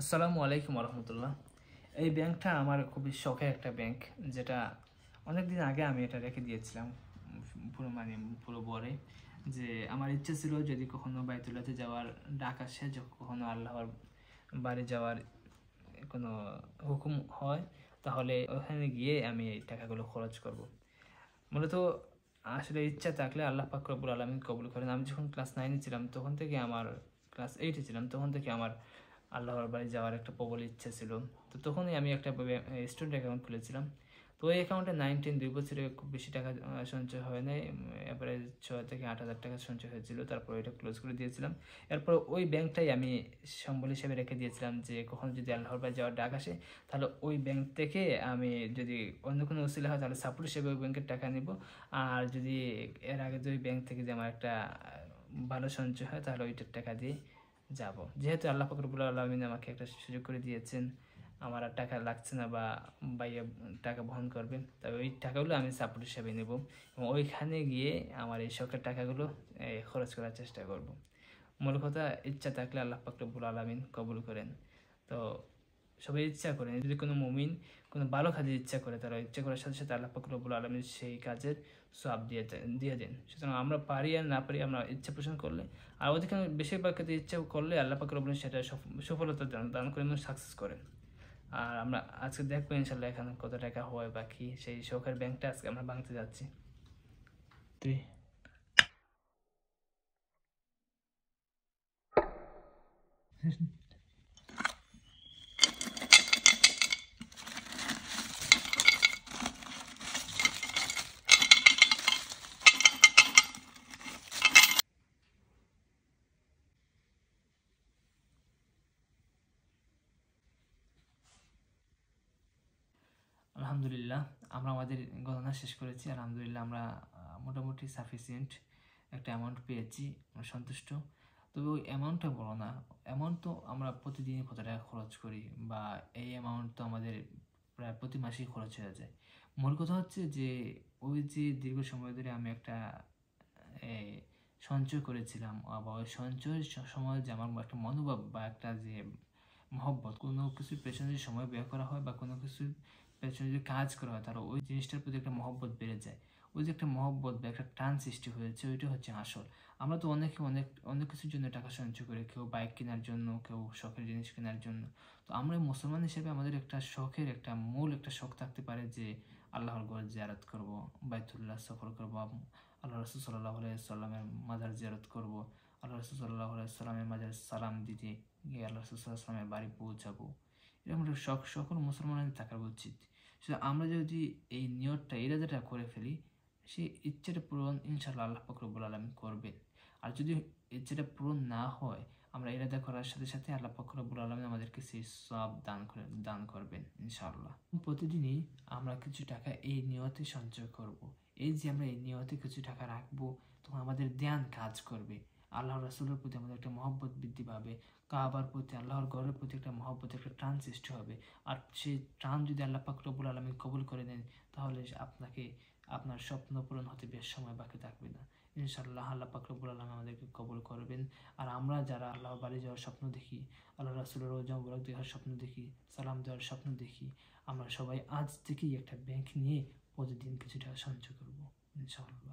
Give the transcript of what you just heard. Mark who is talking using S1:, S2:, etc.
S1: আসসালামু আলাইকুম রহমতুল্লাহ। এই ব্যাংকটা আমার খুবই শখের একটা ব্যাংক, যেটা অনেক দিন আগে আমি এটা রেখে দিয়েছিলাম পুরো বরে। যে আমার ইচ্ছে ছিল যদি কখনো বাইতুল্লাতে যাওয়ার ডাক আসে, কখনো আল্লাহর বাড়ি যাওয়ার কোনো হুকুম হয়, তাহলে ওখানে গিয়ে আমি এই টাকাগুলো খরচ করব। মূলত আসলে ইচ্ছা থাকলে আল্লাহ পাক রব্বুল আলামিন কবুল করেন। আমি যখন ক্লাস 9-এ ছিলাম তখন থেকে ক্লাস 8-এ ছিলাম তখন থেকে আমার আল্লাহর বাড়ি যাওয়ার একটা প্রবল ইচ্ছা ছিল। তো তখনই আমি একটা স্টুডেন্ট অ্যাকাউন্ট খুলেছিলাম। তো ওই অ্যাকাউন্টে 9-10 2 বছরে খুব বেশি টাকা সঞ্চয় হয় নাই, এরপরে 6 থেকে 8 হাজার টাকা সঞ্চয় হয়েছিল। তারপর এটা ক্লোজ করে দিয়েছিলাম। এরপর ওই ব্যাংকটাই আমি সম্বল হিসেবে রেখে দিয়েছিলাম, যে কখনো যদি আল্লাহর বাড়ি যাওয়ার ডাক আসে, তাহলে ওই ব্যাংক থেকে আমি যদি অন্য কোনো উসিলা হয় তাহলে সাপোর্ট হিসেবে ওই ব্যাংকের টাকা নিব। আর যদি এর আগে যদি ব্যাংক থেকে যে আমার একটা ভালো সঞ্চয় হয়, তাহলে ওইটার টাকা দিয়ে যাব। যেহেতু আল্লাহ পাক রব্বুল আলামিন আমাকে একটা সুযোগ করে দিয়েছেন, আমার আর টাকা লাগছে না বা বাইরে টাকা বহন করবে, তবে ওই টাকাগুলো আমি সাপোর্ট হিসেবে নেব এবং ওইখানে গিয়ে আমার এই শখের টাকাগুলো খরচ করার চেষ্টা করব। মূল কথা, ইচ্ছা থাকলে আল্লাহ পাক রব্বুল আলামিন কবুল করেন। তো সবাই ইচ্ছা করেন, যদি কোনো মুমিন কোনো ভালো কাজে ইচ্ছা করে, তারা ইচ্ছা করার সাথে সাথে আল্লাহ পাক রব্বুল আলামিন সেই কাজের সওয়াব দিয়ে দেন। সুতরাং আমরা পারি আর না পারি, আমরা ইচ্ছা পোষণ করলে আর অধিকাংশ বেশিরভাগ ক্ষেত্রে ইচ্ছা করলে আল্লাহ পাক রব্বুল সেটা সফলতা দান করেন এবং সাকসেস করেন। আর আমরা আজকে দেখবো ইনশাল্লাহ এখানে কত টাকা হয় বাকি, সেই শখের ব্যাংকটা আজকে আমরা ভাঙতে যাচ্ছি। আলহামদুলিল্লাহ, আমরা আমাদের গণনা শেষ করেছি। আলহামদুলিল্লাহ, আমরা মোটামুটি সাফিসিয়েন্ট একটা অ্যামাউন্ট পেয়েছি, আমরা সন্তুষ্ট। তবে ওই অ্যামাউন্টটা বড় না। অ্যামাউন্ট তো আমরা প্রতিদিনই কত টাকা খরচ করি, বা এই অ্যামাউন্ট তো আমাদের প্রায় প্রতি মাসেই খরচ হয়ে যায়। মূল কথা হচ্ছে যে ওই যে দীর্ঘ সময় ধরে আমি একটা সঞ্চয় করেছিলাম, বা ওই সঞ্চয়ের সময় যে আমার একটা মনোভাব বা একটা যে মহব্বত, কোনো কিছুর পেছনে যদি সময় ব্যয় করা হয় বা কোনো কিছুর পেছনে যদি কাজ করা হয়, তাহলে ওই জিনিসটার প্রতি একটা মহব্বত বেড়ে যায়। ওই যে একটা মহব্বত বা একটা টান সৃষ্টি হয়েছে, ওইটা হচ্ছে আসল। আমরা তো অনেকে অনেক অনেক কিছুর জন্য টাকা সঞ্চয় করি, কেউ বাইক কেনার জন্য, কেউ শখের জিনিস কেনার জন্য। তো আমরা মুসলমান হিসেবে আমাদের একটা শখের একটা মূল একটা শখ থাকতে পারে যে আল্লাহর ঘর জিয়ারত করব, বাইতুল্লাহ সফর করব, আল্লাহ রসুল সাল্লাহ সাল্লামের মাজার জিয়ারত করব, আল্লাহ রসুল সাল্লাহ সাল্লামের মাজার সালাম দিতে গিয়ে আল্লাহ রসুল সাল্লাহ সাল্লামের বাড়ি পৌঁছাবো। এরকম একটা শখ সকল মুসলমানের থাকা উচিত। সেটা আমরা যদি এই নিয়তটা ইরাদাটা করে ফেলি, সেই ইচ্ছাটা পূরণ ইনশাআল্লাহ আল্লাহ পাক রব্বুল আলামিন করবেন। আর যদি ইচ্ছাটা পূরণ না হয়, আমরা ইরাদা করার সাথে সাথে আল্লাহ পাক রব্বুল আলামিন আমাদেরকে সেই সওয়াব দান করবেন ইনশাআল্লাহ। প্রতিদিনই আমরা কিছু টাকা এই নিয়তে সঞ্চয় করব। এই যে আমরা এই নিয়তে কিছু টাকা রাখবো, তখন আমাদের ধ্যান কাজ করবে, আল্লাহ রাসূলের প্রতি আমাদের একটা মহব্বত বৃদ্ধি পাবে, কাবার প্রতি, আল্লাহর ঘরের প্রতি একটা মহব্বত, একটা টান সৃষ্টি হবে। আর সেই টান যদি আল্লাহ পাক রব্বুল আলামিন কবুল করে নেন, তাহলে আপনাকে আপনার স্বপ্ন পূরণ হতে বেশ সময় বাকি থাকবে না। ইনশাআল্লাহ আল্লাহ পাক রব্বুল আলামিন আমাদেরকে কবুল করবেন। আর আমরা যারা আল্লাহর বাড়ি যাওয়ার স্বপ্ন দেখি, আল্লাহ রাসূলের রওজা মুবারক দেখার স্বপ্ন দেখি, সালাম দেওয়ার স্বপ্ন দেখি, আমরা সবাই আজ থেকেই একটা ব্যাংক নিয়ে প্রতিদিন কিছু টাকা সঞ্চয় করবো ইনশাআল্লাহ।